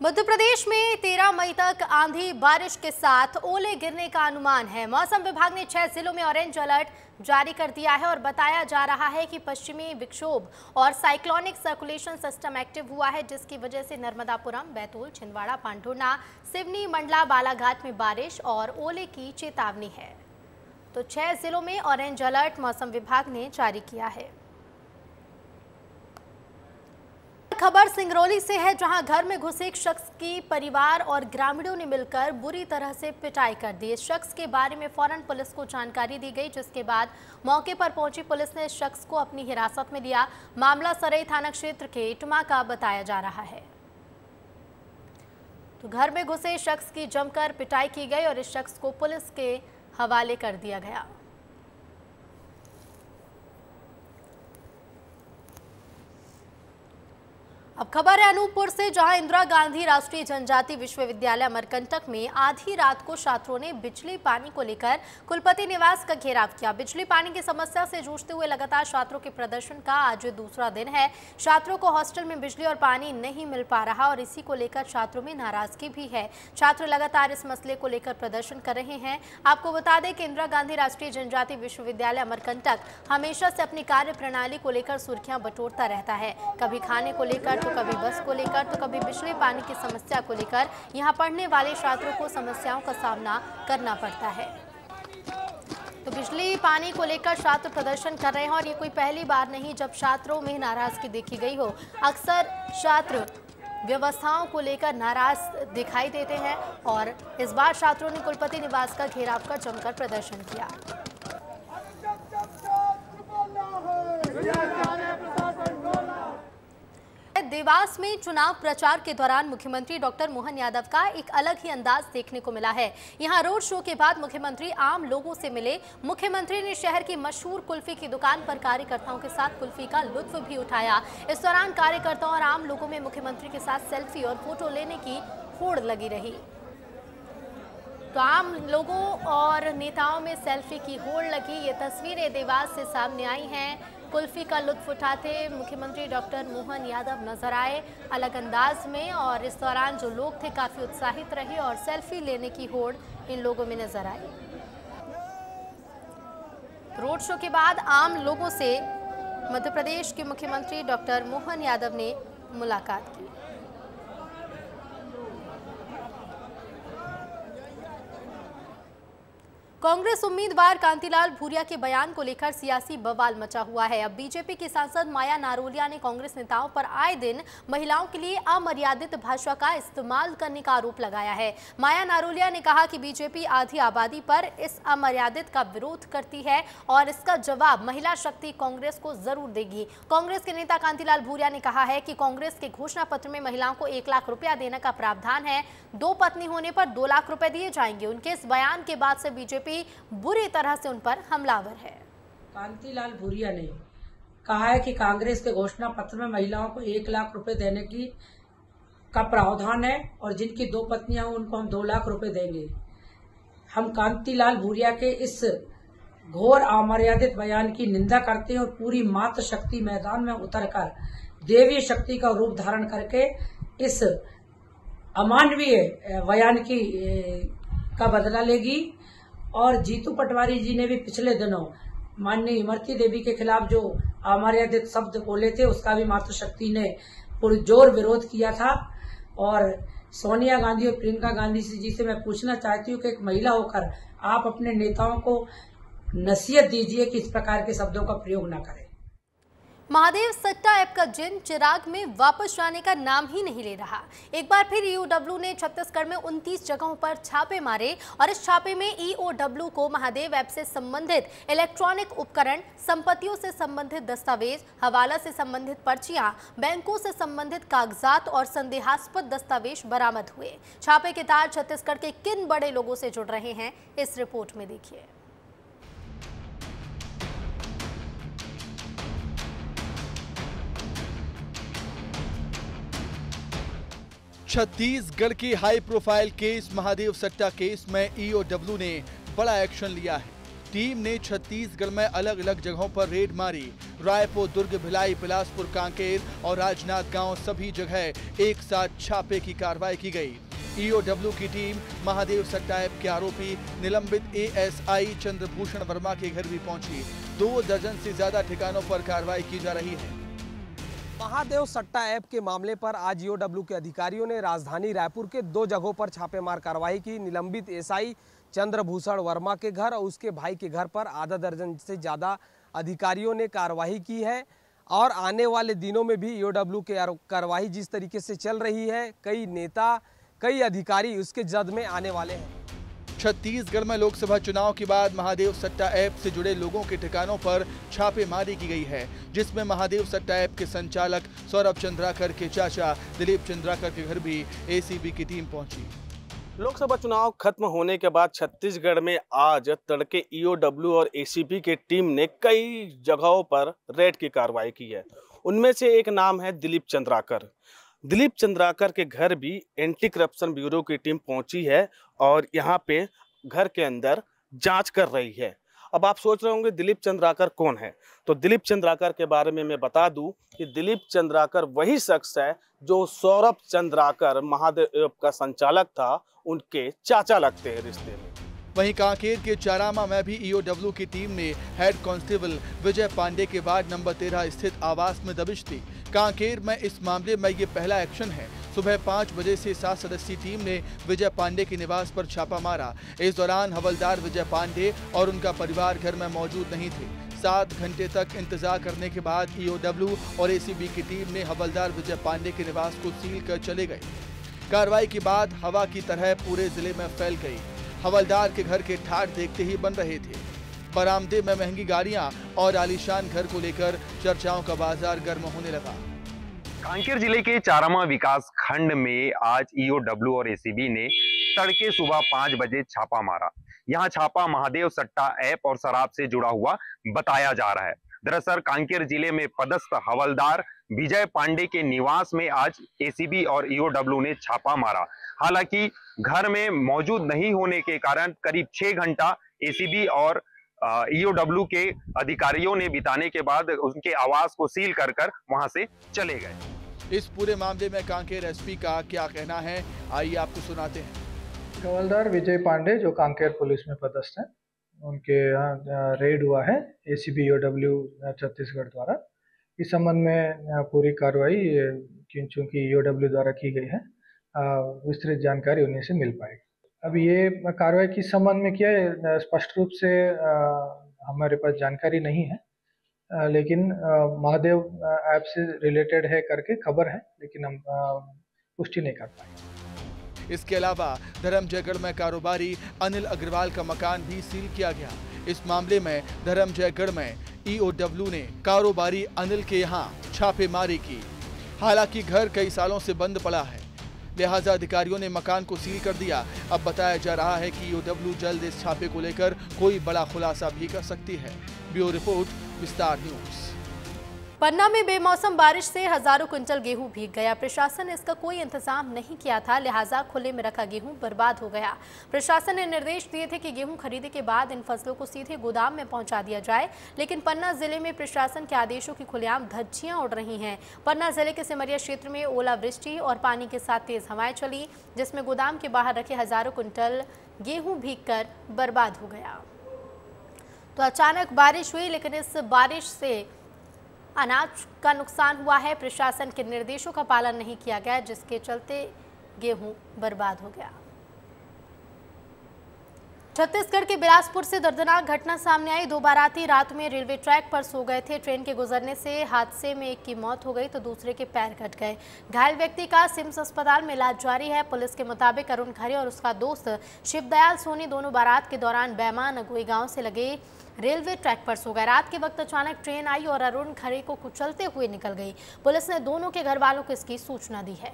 मध्य प्रदेश में 13 मई तक आंधी बारिश के साथ ओले गिरने का अनुमान है। मौसम विभाग ने 6 जिलों में ऑरेंज अलर्ट जारी कर दिया है और बताया जा रहा है कि पश्चिमी विक्षोभ और साइक्लोनिक सर्कुलेशन सिस्टम एक्टिव हुआ है, जिसकी वजह से नर्मदापुरम, बैतूल, छिंदवाड़ा, पांढुर्णा, सिवनी, मंडला, बालाघाट में बारिश और ओले की चेतावनी है। तो 6 जिलों में ऑरेंज अलर्ट मौसम विभाग ने जारी किया है। खबर सिंगरौली से है, जहां घर में घुसे एक शख्स की परिवार और ग्रामीणों ने मिलकर बुरी तरह से पिटाई कर दी। इस शख्स के बारे में फौरन पुलिस को जानकारी दी गई, जिसके बाद मौके पर पहुंची पुलिस ने इस शख्स को अपनी हिरासत में लिया। मामला सरई थाना क्षेत्र के इटमा का बताया जा रहा है। तो घर में घुसे शख्स की जमकर पिटाई की गई और इस शख्स को पुलिस के हवाले कर दिया गया। अब खबर है अनूपपुर से, जहां इंदिरा गांधी राष्ट्रीय जनजाति विश्वविद्यालय अमरकंटक में आधी रात को छात्रों ने बिजली पानी को लेकर कुलपति निवास का घेराव किया। बिजली पानी की समस्या से जूझते हुए लगातार छात्रों के प्रदर्शन का आज दूसरा दिन है। छात्रों को हॉस्टल में बिजली और पानी नहीं मिल पा रहा और इसी को लेकर छात्रों में नाराजगी भी है। छात्र लगातार इस मसले को लेकर प्रदर्शन कर रहे हैं। आपको बता दें कि इंदिरा गांधी राष्ट्रीय जनजाति विश्वविद्यालय अमरकंटक हमेशा से अपनी कार्य प्रणाली को लेकर सुर्खियां बटोरता रहता है। कभी खाने को लेकर, कभी बस को लेकर, तो कभी बिजली पानी की समस्या को लेकर यहां पढ़ने वाले छात्रों को समस्याओं का सामना करना पड़ता है। तो बिजली पानी को लेकर छात्र प्रदर्शन कर रहे हैं और ये कोई पहली बार नहीं जब छात्रों में नाराजगी देखी गई हो। अक्सर छात्र व्यवस्थाओं को लेकर नाराज दिखाई देते हैं और इस बार छात्रों ने कुलपति निवास का घेराव कर जमकर प्रदर्शन किया। देवास में चुनाव प्रचार के दौरान मुख्यमंत्री डॉक्टर मोहन यादव का एक अलग ही अंदाज देखने को मिला है। यहां रोड शो के बाद मुख्यमंत्री आम लोगों से मिले। मुख्यमंत्री ने शहर की मशहूर कुल्फी की दुकान पर कार्यकर्ताओं के साथ कुल्फी का लुत्फ भी उठाया। इस दौरान कार्यकर्ताओं और आम लोगों में मुख्यमंत्री के साथ सेल्फी और फोटो लेने की होड़ लगी रही। तो आम लोगों और नेताओं में सेल्फी की होड़ लगी। ये तस्वीरें देवास से सामने आई हैं। कुल्फी का लुत्फ उठाते मुख्यमंत्री डॉक्टर मोहन यादव नजर आए अलग अंदाज में और इस दौरान जो लोग थे काफी उत्साहित रहे और सेल्फी लेने की होड़ इन लोगों में नजर आई। रोड शो के बाद आम लोगों से मध्य प्रदेश के मुख्यमंत्री डॉक्टर मोहन यादव ने मुलाकात की। कांग्रेस उम्मीदवार कांतिलाल भूरिया के बयान को लेकर सियासी बवाल मचा हुआ है। अब बीजेपी की सांसद माया नारोलिया ने कांग्रेस नेताओं पर आए दिन महिलाओं के लिए अमर्यादित भाषा का इस्तेमाल करने का आरोप लगाया है। माया नारोलिया ने कहा कि बीजेपी आधी आबादी पर इस अमर्यादित का विरोध करती है और इसका जवाब महिला शक्ति कांग्रेस को जरूर देगी। कांग्रेस के नेता कांतिलाल भूरिया ने कहा है कि कांग्रेस के घोषणा पत्र में महिलाओं को 1 लाख रुपया देने का प्रावधान है। 2 पत्नी होने पर 2 लाख रुपए दिए जाएंगे। उनके इस बयान के बाद से बीजेपी बुरी तरह से उन पर हमलावर है। कांतिलाल भूरिया ने कहा है कि कांग्रेस के घोषणा पत्र में महिलाओं को 1 लाख रुपए देने का प्रावधान है और जिनकी 2 पत्नियां हैं उनको हम 2 लाख रुपए देंगे। हम कांतिलाल भूरिया के इस घोर अमर्यादित बयान की निंदा करते हैं और पूरी मातृ शक्ति मैदान में उतरकर देवीय शक्ति का रूप धारण करके इस अमानवीय बयान का बदला लेगी। और जीतू पटवारी जी ने भी पिछले दिनों माननीय इमरती देवी के खिलाफ जो अमर्यादित शब्द बोले थे उसका भी मातृशक्ति ने पुरजोर विरोध किया था। और सोनिया गांधी और प्रियंका गांधी जी से मैं पूछना चाहती हूँ कि एक महिला होकर आप अपने नेताओं को नसीहत दीजिए कि इस प्रकार के शब्दों का प्रयोग न करें। महादेव सट्टा ऐप का जिन चिराग में वापस जाने का नाम ही नहीं ले रहा। एक बार फिर ईओडब्ल्यू ने छत्तीसगढ़ में 29 जगहों पर छापे मारे और इस छापे में ईओडब्ल्यू को महादेव ऐप से संबंधित इलेक्ट्रॉनिक उपकरण, संपत्तियों से संबंधित दस्तावेज, हवाला से संबंधित पर्चियां, बैंकों से संबंधित कागजात और संदेहास्पद दस्तावेज बरामद हुए। छापे के तार छत्तीसगढ़ के किन बड़े लोगों से जुड़ रहे हैं, इस रिपोर्ट में देखिए। छत्तीसगढ़ की हाई प्रोफाइल केस महादेव सट्टा केस में ईओडब्ल्यू ने बड़ा एक्शन लिया है। टीम ने छत्तीसगढ़ में अलग अलग जगहों पर रेड मारी। रायपुर, दुर्ग, भिलाई, बिलासपुर, कांकेर और राजनांदगांव सभी जगह एक साथ छापे की कार्रवाई की गई। ईओडब्ल्यू की टीम महादेव सट्टा ऐप के आरोपी निलंबित एएसआई चंद्रभूषण वर्मा के घर भी पहुंची। 2 दर्जन से ज्यादा ठिकानों पर कार्रवाई की जा रही है। महादेव सट्टा ऐप के मामले पर आज ईओडब्ल्यू के अधिकारियों ने राजधानी रायपुर के 2 जगहों पर छापेमार कार्रवाई की। निलंबित एएसआई चंद्रभूषण वर्मा के घर और उसके भाई के घर पर आधा दर्जन से ज़्यादा अधिकारियों ने कार्रवाई की है और आने वाले दिनों में भी ईओडब्ल्यू के कार्रवाई जिस तरीके से चल रही है, कई नेता, कई अधिकारी उसके जद में आने वाले हैं। छत्तीसगढ़ में लोकसभा चुनाव के बाद महादेव सट्टा ऐप से जुड़े लोगों के ठिकानों पर छापेमारी की गई है, जिसमें महादेव सट्टा ऐप के संचालक सौरभ चंद्राकर के चाचा दिलीप चंद्राकर के घर भी एसीबी की टीम पहुंची। लोकसभा चुनाव खत्म होने के बाद छत्तीसगढ़ में आज तड़के ईओडब्ल्यू और एसीबी की टीम ने कई जगहों पर रेड की कार्रवाई की है। उनमें से एक नाम है दिलीप चंद्राकर। दिलीप चंद्राकर के घर भी एंटी करप्शन ब्यूरो की टीम पहुंची है और यहां पे घर के अंदर जांच कर रही है। अब आप सोच रहे होंगे दिलीप चंद्राकर कौन है, तो दिलीप चंद्राकर के बारे में मैं बता दूं कि दिलीप चंद्राकर वही शख्स है जो सौरभ चंद्राकर महादेव का संचालक था, उनके चाचा लगते हैं रिश्ते में। वहीं कांकेर के चारामा में भी ईओडब्ल्यू की टीम ने हेड कांस्टेबल विजय पांडे के वार्ड नंबर 13 स्थित आवास में दबिश दी। कांकेर में इस मामले में ये पहला एक्शन है। सुबह 5 बजे से 7 सदस्यीय टीम ने विजय पांडे के निवास पर छापा मारा। इस दौरान हवलदार विजय पांडे और उनका परिवार घर में मौजूद नहीं थे। 7 घंटे तक इंतजार करने के बाद ईओडब्ल्यू और एसीबी की टीम ने हवलदार विजय पांडे के निवास को सील कर चले गए। कार्रवाई के बाद हवा की तरह पूरे जिले में फैल गई। हवलदार के घर के ठाठ देखते ही बन रहे थे। बरामदे में महंगी गाड़ियां और आलीशान घर को लेकर चर्चाओं का बाजार गर्म होने लगा। कांकेर जिले के चारामा विकास खंड में आज ईओडब्ल्यू और एसीबी ने तड़के सुबह 5 बजे छापा मारा। यहां छापा महादेव सट्टा ऐप और शराब से जुड़ा हुआ बताया जा रहा है। दरअसल कांकेर जिले में पदस्थ हवलदार विजय पांडे के निवास में आज एसीबी और ईओडब्ल्यू ने छापा मारा। हालांकि घर में मौजूद नहीं होने के कारण करीब 6 घंटा एसीबी और ईओडब्ल्यू के अधिकारियों ने बिताने के बाद उनके आवास को सील कर वहां से चले गए। इस पूरे मामले में कांकेर एसपी का क्या कहना है, आइए आपको सुनाते हैं। हवलदार विजय पांडे जो कांकेर पुलिस में पदस्थ हैं, उनके यहाँ रेड हुआ है एसीबी ईओडब्ल्यू छत्तीसगढ़ द्वारा। इस संबंध में पूरी कार्रवाई चूंकि ईओडब्ल्यू द्वारा की गई है, विस्तृत जानकारी उन्हीं से मिल पाएगी। अब ये कार्रवाई किस संबंध में किया है स्पष्ट रूप से हमारे पास जानकारी नहीं है, लेकिन महादेव ऐप से रिलेटेड है करके खबर है, लेकिन हम पुष्टि नहीं कर पाए। इसके अलावा धर्मजयगढ़ में कारोबारी अनिल अग्रवाल का मकान भी सील किया गया। इस मामले में धर्मजयगढ़ में ईओडब्ल्यू ने कारोबारी अनिल के यहां छापेमारी की। हालांकि घर कई सालों से बंद पड़ा है, लिहाजा अधिकारियों ने मकान को सील कर दिया। अब बताया जा रहा है कि ईओडब्ल्यू जल्द इस छापे को लेकर कोई बड़ा खुलासा भी कर सकती है। ब्यूरो रिपोर्ट, विस्तार न्यूज। पन्ना में बेमौसम बारिश से हजारों क्विंटल गेहूं भीग गया। प्रशासन ने इसका कोई इंतजाम नहीं किया था, लिहाजा खुले में रखा गेहूं बर्बाद हो गया। प्रशासन ने निर्देश दिए थे कि गेहूं खरीदे के बाद इन फसलों को सीधे गोदाम में पहुंचा दिया जाए, लेकिन पन्ना जिले में प्रशासन के आदेशों की खुलेआम धज्जियां उड़ रही हैं। पन्ना जिले के सिमरिया क्षेत्र में ओलावृष्टि और पानी के साथ तेज हवाएं चली, जिसमें गोदाम के बाहर रखे हजारों क्विंटल गेहूं भीगकर बर्बाद हो गया। तो अचानक बारिश हुई, लेकिन इस बारिश से अनाज का नुकसान हुआ है। प्रशासन के निर्देशों का पालन नहीं किया गया, जिसके चलते गेहूं बर्बाद हो गया। छत्तीसगढ़ के बिलासपुर से दर्दनाक घटना सामने आई। 2 बाराती रात में रेलवे ट्रैक पर सो गए थे। ट्रेन के गुजरने से हादसे में एक की मौत हो गई तो दूसरे के पैर कट गए। घायल व्यक्ति का सिम्स अस्पताल में इलाज जारी है। पुलिस के मुताबिक अरुण खरे और उसका दोस्त शिवदयाल सोनी दोनों बारात के दौरान बैमान अगुई गांव से लगे रेलवे ट्रैक पर सो गए। रात के वक्त अचानक ट्रेन आई और अरुण खरे को कुचलते हुए निकल गई। पुलिस ने दोनों के घर वालों को इसकी सूचना दी है।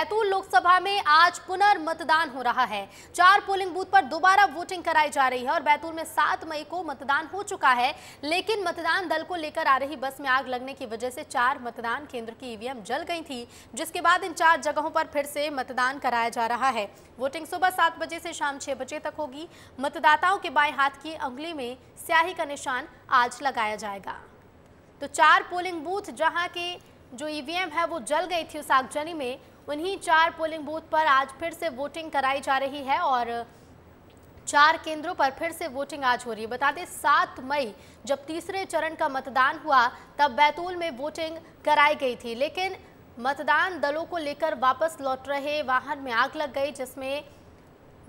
बैतूल लोकसभा में आज पुनर्मतदान हो रहा है। 4 पोलिंग बूथ पर दोबारा वोटिंग कराई जा रही है और बैतूल में 7 मई को मतदान हो चुका है, लेकिन मतदान दल को लेकर आ रही बस में आग लगने की वजह से 4 मतदान केंद्र की ईवीएम जल गई थी, जिसके बाद इन 4 जगहों पर फिर से मतदान कराया जा रहा है। वोटिंग सुबह 7 बजे से शाम 6 बजे तक होगी। मतदाताओं के बाएं हाथ की अंगुली में स्याही का निशान आज लगाया जाएगा। तो 4 पोलिंग बूथ जहां के जो ईवीएम है वो जल गई थी उस आगजनी में, उन्हीं 4 पोलिंग बूथ पर आज फिर से वोटिंग कराई जा रही है और 4 केंद्रों पर फिर से वोटिंग आज हो रही है। बता दें 7 मई जब तीसरे चरण का मतदान हुआ तब बैतूल में वोटिंग कराई गई थी, लेकिन मतदान दलों को लेकर वापस लौट रहे वाहन में आग लग गई, जिसमें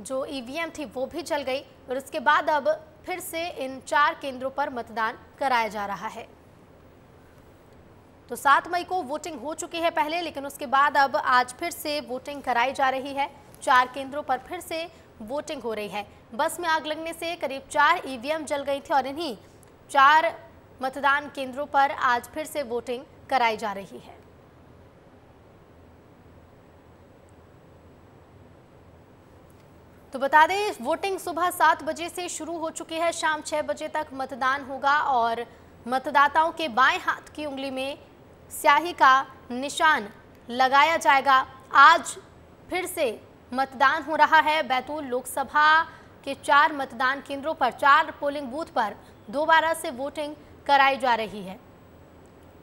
जो ईवीएम थी वो भी जल गई और उसके बाद अब फिर से इन 4 केंद्रों पर मतदान कराया जा रहा है। तो 7 मई को वोटिंग हो चुकी है पहले, लेकिन उसके बाद अब आज फिर से वोटिंग कराई जा रही है। 4 केंद्रों पर फिर से वोटिंग हो रही है। बस में आग लगने से करीब 4 ईवीएम जल गई थी और इन्हीं 4 मतदान केंद्रों पर आज फिर से वोटिंग कराई जा रही है। तो बता दें वोटिंग सुबह 7 बजे से शुरू हो चुकी है, शाम 6 बजे तक मतदान होगा और मतदाताओं के बाएं हाथ की उंगली में स्याही का निशान लगाया जाएगा। आज फिर से मतदान हो रहा है। बैतूल लोकसभा के 4 मतदान केंद्रों पर 4 पोलिंग बूथ पर दोबारा से वोटिंग कराई जा रही है।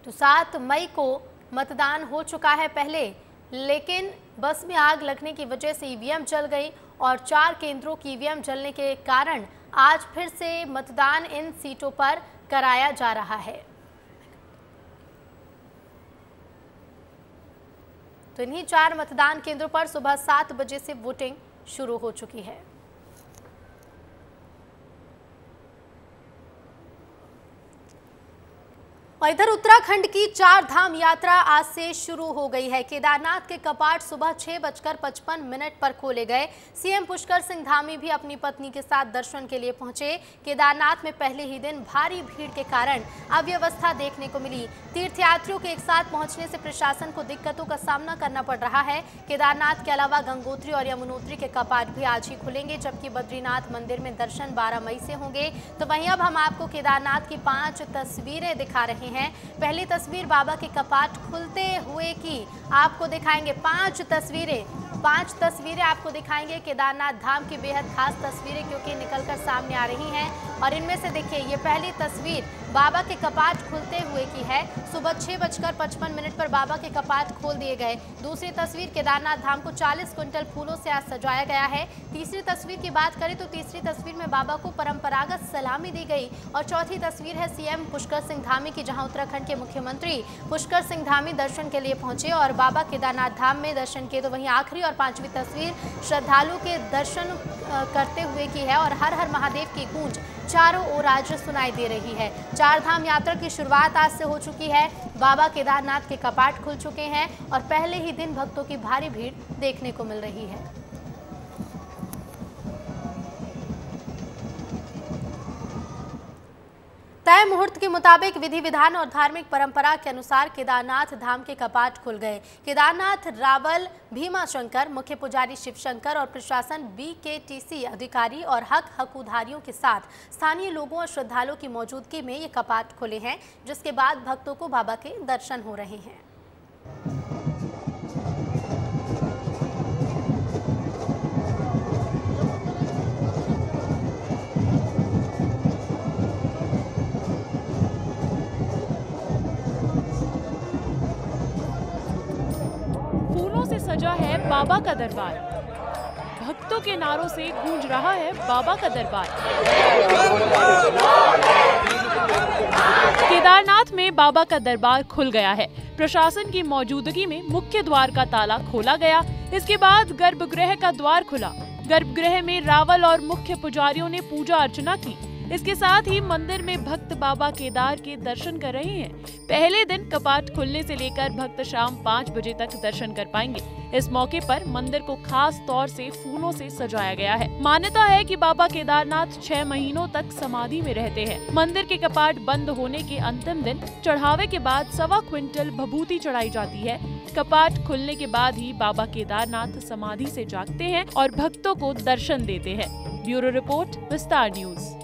तो 7 मई को मतदान हो चुका है पहले, लेकिन बस में आग लगने की वजह से ईवीएम जल गई और 4 केंद्रों की ईवीएम जलने के कारण आज फिर से मतदान इन सीटों पर कराया जा रहा है। तो इन्हीं 4 मतदान केंद्रों पर सुबह 7 बजे से वोटिंग शुरू हो चुकी है। और इधर उत्तराखंड की 4 धाम यात्रा आज से शुरू हो गई है। केदारनाथ के कपाट सुबह 6:55 पर खोले गए। सीएम पुष्कर सिंह धामी भी अपनी पत्नी के साथ दर्शन के लिए पहुंचे। केदारनाथ में पहले ही दिन भारी भीड़ के कारण अव्यवस्था देखने को मिली। तीर्थयात्रियों के एक साथ पहुंचने से प्रशासन को दिक्कतों का सामना करना पड़ रहा है। केदारनाथ के अलावा गंगोत्री और यमुनोत्री के कपाट भी आज ही खुलेंगे, जबकि बद्रीनाथ मंदिर में दर्शन 12 मई से होंगे। तो वहीं अब हम आपको केदारनाथ की 5 तस्वीरें दिखा रहे हैं। पहली तस्वीर बाबा के कपाट खुलते हुए की आपको दिखाएंगे। 5 तस्वीरें आपको दिखाएंगे। केदारनाथ धाम की बेहद खास तस्वीरें क्योंकि निकलकर सामने आ रही हैं और इनमें से देखिए ये पहली तस्वीर बाबा के कपाट खुलते हुए की है। सुबह 6:55 पर बाबा के कपाट खोल दिए गए। दूसरी तस्वीर केदारनाथ धाम को 40 क्विंटल फूलों से आज सजाया गया है। तीसरी तस्वीर की बात करें तो तीसरी तस्वीर में बाबा को परंपरागत सलामी दी गई और चौथी तस्वीर है सीएम पुष्कर सिंह धामी की, जहां उत्तराखंड के मुख्यमंत्री पुष्कर सिंह धामी दर्शन के लिए पहुंचे और बाबा केदारनाथ धाम में दर्शन किए। तो वहीं आखिरी और 5वीं तस्वीर श्रद्धालु के दर्शन करते हुए की है और हर हर महादेव की गूंज चारों ओर आज सुनाई दे रही है। 4 धाम यात्रा की शुरुआत आज से हो चुकी है। बाबा केदारनाथ के कपाट खुल चुके हैं और पहले ही दिन भक्तों की भारी भीड़ देखने को मिल रही है। तय मुहूर्त के मुताबिक विधि विधान और धार्मिक परंपरा के अनुसार केदारनाथ धाम के कपाट खुल गए। केदारनाथ रावल भीमा शंकर, मुख्य पुजारी शिव शंकर और प्रशासन BKTC अधिकारी और हकूधारियों के साथ स्थानीय लोगों और श्रद्धालुओं की मौजूदगी में ये कपाट खुले हैं, जिसके बाद भक्तों को बाबा के दर्शन हो रहे हैं। सजा है बाबा का दरबार। भक्तों के नारों से गूंज रहा है बाबा का दरबार। केदारनाथ में बाबा का दरबार खुल गया है। प्रशासन की मौजूदगी में मुख्य द्वार का ताला खोला गया। इसके बाद गर्भगृह का द्वार खुला। गर्भगृह में रावल और मुख्य पुजारियों ने पूजा अर्चना की। इसके साथ ही मंदिर में भक्त बाबा केदार के दर्शन कर रहे हैं। पहले दिन कपाट खुलने से लेकर भक्त शाम 5 बजे तक दर्शन कर पाएंगे। इस मौके पर मंदिर को खास तौर से फूलों से सजाया गया है। मान्यता है कि बाबा केदारनाथ 6 महीनों तक समाधि में रहते हैं। मंदिर के कपाट बंद होने के अंतिम दिन चढ़ावे के बाद 1.25 क्विंटल भभूति चढ़ाई जाती है। कपाट खुलने के बाद ही बाबा केदारनाथ समाधि से जागते हैं और भक्तों को दर्शन देते हैं। ब्यूरो रिपोर्ट, विस्तार न्यूज।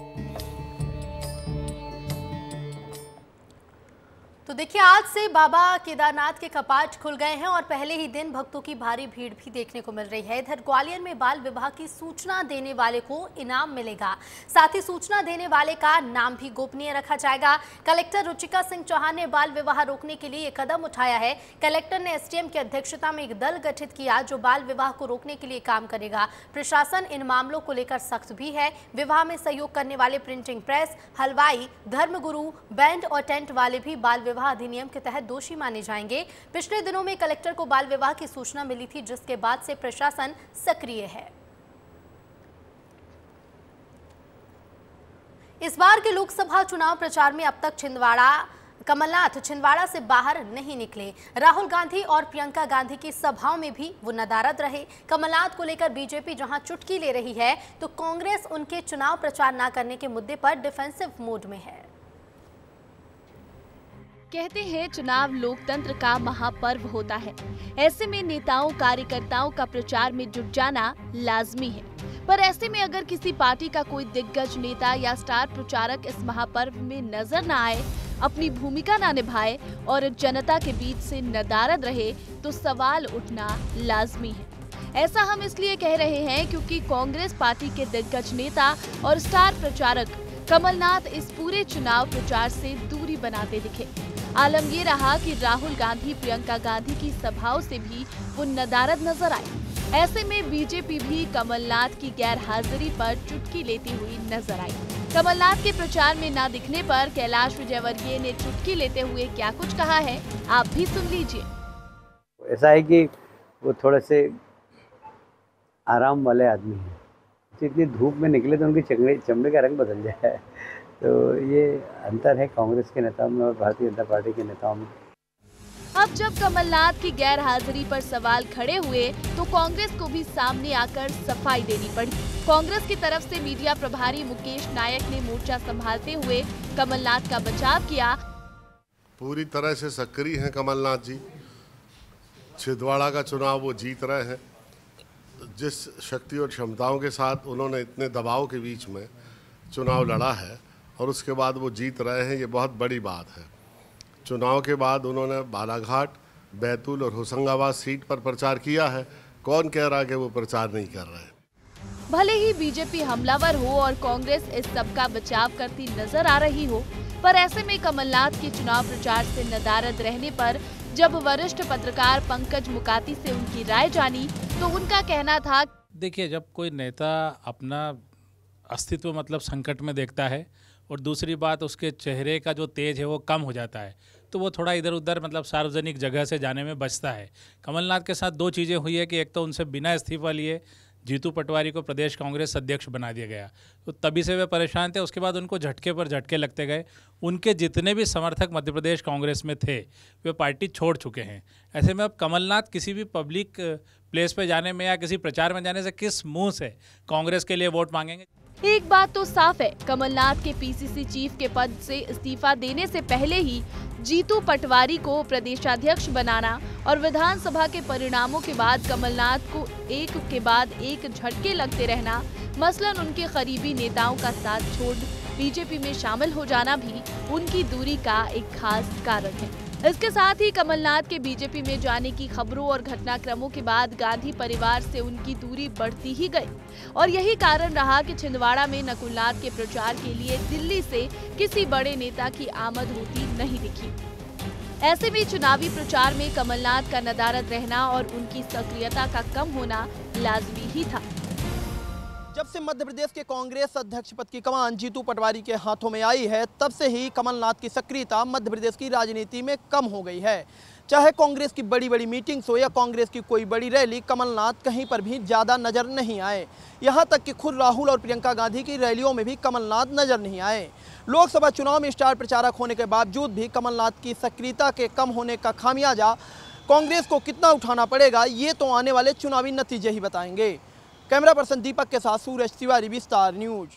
तो देखिए, आज से बाबा केदारनाथ के कपाट खुल गए हैं और पहले ही दिन भक्तों की भारी भीड़ भी देखने को मिल रही है। इधर ग्वालियर में बाल विवाह की सूचना देने वाले को इनाम मिलेगा। साथ ही सूचना देने वाले का नाम भी गोपनीय रखा जाएगा। कलेक्टर रुचिका सिंह चौहान ने बाल विवाह रोकने के लिए ये कदम उठाया है। कलेक्टर ने एसडीएम की अध्यक्षता में एक दल गठित किया जो बाल विवाह को रोकने के लिए काम करेगा। प्रशासन इन मामलों को लेकर सख्त भी है। विवाह में सहयोग करने वाले प्रिंटिंग प्रेस, हलवाई, धर्मगुरु, बैंड और टेंट वाले भी बाल विवाह अधिनियम के तहत दोषी माने जाएंगे। पिछले दिनों में कलेक्टर को बाल विवाह की सूचना मिली थी, जिसके बाद से प्रशासन सक्रिय है। इस बार के लोकसभा चुनाव प्रचार में अब तक कमलनाथ छिंदवाड़ा से बाहर नहीं निकले। राहुल गांधी और प्रियंका गांधी की सभाओं में भी वो नदारद रहे। कमलनाथ को लेकर बीजेपी जहां चुटकी ले रही है, तो कांग्रेस उनके चुनाव प्रचार न करने के मुद्दे पर डिफेंसिव मोड में है। कहते हैं चुनाव लोकतंत्र का महापर्व होता है। ऐसे में नेताओं कार्यकर्ताओं का प्रचार में जुट जाना लाजमी है। पर ऐसे में अगर किसी पार्टी का कोई दिग्गज नेता या स्टार प्रचारक इस महापर्व में नजर न आए, अपनी भूमिका न निभाए और जनता के बीच से नदारद रहे, तो सवाल उठना लाजमी है। ऐसा हम इसलिए कह रहे हैं क्योंकि कांग्रेस पार्टी के दिग्गज नेता और स्टार प्रचारक कमलनाथ इस पूरे चुनाव प्रचार से दूरी बनाते दिखे। आलम ये रहा कि राहुल गांधी प्रियंका गांधी की सभाओं से भी वो नदारद नजर आए। ऐसे में बीजेपी भी कमलनाथ की गैर हाजिरी पर चुटकी लेती हुई नजर आई। कमलनाथ के प्रचार में न दिखने पर कैलाश विजयवर्गीय ने चुटकी लेते हुए क्या कुछ कहा है, आप भी सुन लीजिए। ऐसा है कि वो थोड़े से आराम वाले आदमी हैं। जितनी धूप में निकले तो उनकी चमड़े का रंग बदल जाए। तो ये अंतर है कांग्रेस के नेताओं में और भारतीय जनता पार्टी के नेताओं में। अब जब कमलनाथ की गैर हाजिरी पर सवाल खड़े हुए तो कांग्रेस को भी सामने आकर सफाई देनी पड़ी। कांग्रेस की तरफ से मीडिया प्रभारी मुकेश नायक ने मोर्चा संभालते हुए कमलनाथ का बचाव किया। पूरी तरह से सक्रिय हैं कमलनाथ जी। छिंदवाड़ा का चुनाव वो जीत रहे हैं। जिस शक्ति और क्षमताओं के साथ उन्होंने इतने दबाव के बीच में चुनाव लड़ा है और उसके बाद वो जीत रहे हैं, ये बहुत बड़ी बात है। चुनाव के बाद उन्होंने बालाघाट, बैतूल और होशंगाबाद सीट पर प्रचार किया है। कौन कह रहा है कि वो प्रचार नहीं कर रहे हैं? भले ही बीजेपी हमलावर हो और कांग्रेस इस सब का बचाव करती नजर आ रही हो, पर ऐसे में कमलनाथ के चुनाव प्रचार से नदारद रहने पर जब वरिष्ठ पत्रकार पंकज मुकाती से उनकी राय जानी तो उनका कहना था, देखिए, जब कोई नेता अपना अस्तित्व मतलब संकट में देखता है और दूसरी बात उसके चेहरे का जो तेज है वो कम हो जाता है, तो वो थोड़ा इधर उधर मतलब सार्वजनिक जगह से जाने में बचता है। कमलनाथ के साथ 2 चीज़ें हुई है कि एक तो उनसे बिना इस्तीफा लिए जीतू पटवारी को प्रदेश कांग्रेस अध्यक्ष बना दिया गया, तो तभी से वे परेशान थे। उसके बाद उनको झटके पर झटके लगते गए। उनके जितने भी समर्थक मध्य प्रदेश कांग्रेस में थे वे पार्टी छोड़ चुके हैं। ऐसे में अब कमलनाथ किसी भी पब्लिक प्लेस पे जाने में या किसी प्रचार में जाने से किस मुंह से कांग्रेस के लिए वोट मांगेंगे? एक बात तो साफ है, कमलनाथ के पीसीसी चीफ के पद से इस्तीफा देने से पहले ही जीतू पटवारी को प्रदेशाध्यक्ष बनाना और विधानसभा के परिणामों के बाद कमलनाथ को एक के बाद एक झटके लगते रहना, मसलन उनके करीबी नेताओं का साथ छोड़ बीजेपी में शामिल हो जाना भी उनकी दूरी का एक खास कारण है। इसके साथ ही कमलनाथ के बीजेपी में जाने की खबरों और घटनाक्रमों के बाद गांधी परिवार से उनकी दूरी बढ़ती ही गई और यही कारण रहा कि छिंदवाड़ा में नकुलनाथ के प्रचार के लिए दिल्ली से किसी बड़े नेता की आमद होती नहीं दिखी। ऐसे में चुनावी प्रचार में कमलनाथ का नदारद रहना और उनकी सक्रियता का कम होना लाजमी ही था। जब से मध्य प्रदेश के कांग्रेस अध्यक्ष पद की कमान जीतू पटवारी के हाथों में आई है, तब से ही कमलनाथ की सक्रियता मध्य प्रदेश की राजनीति में कम हो गई है। चाहे कांग्रेस की बड़ी बड़ी मीटिंग्स हो या कांग्रेस की कोई बड़ी रैली, कमलनाथ कहीं पर भी ज़्यादा नजर नहीं आए। यहाँ तक कि खुद राहुल और प्रियंका गांधी की रैलियों में भी कमलनाथ नजर नहीं आए। लोकसभा चुनाव में स्टार प्रचारक होने के बावजूद भी कमलनाथ की सक्रियता के कम होने का खामियाजा कांग्रेस को कितना उठाना पड़ेगा, ये तो आने वाले चुनावी नतीजे ही बताएंगे। कैमरा पर्सन दीपक के साथ सूरज तिवारी, विस्तार न्यूज।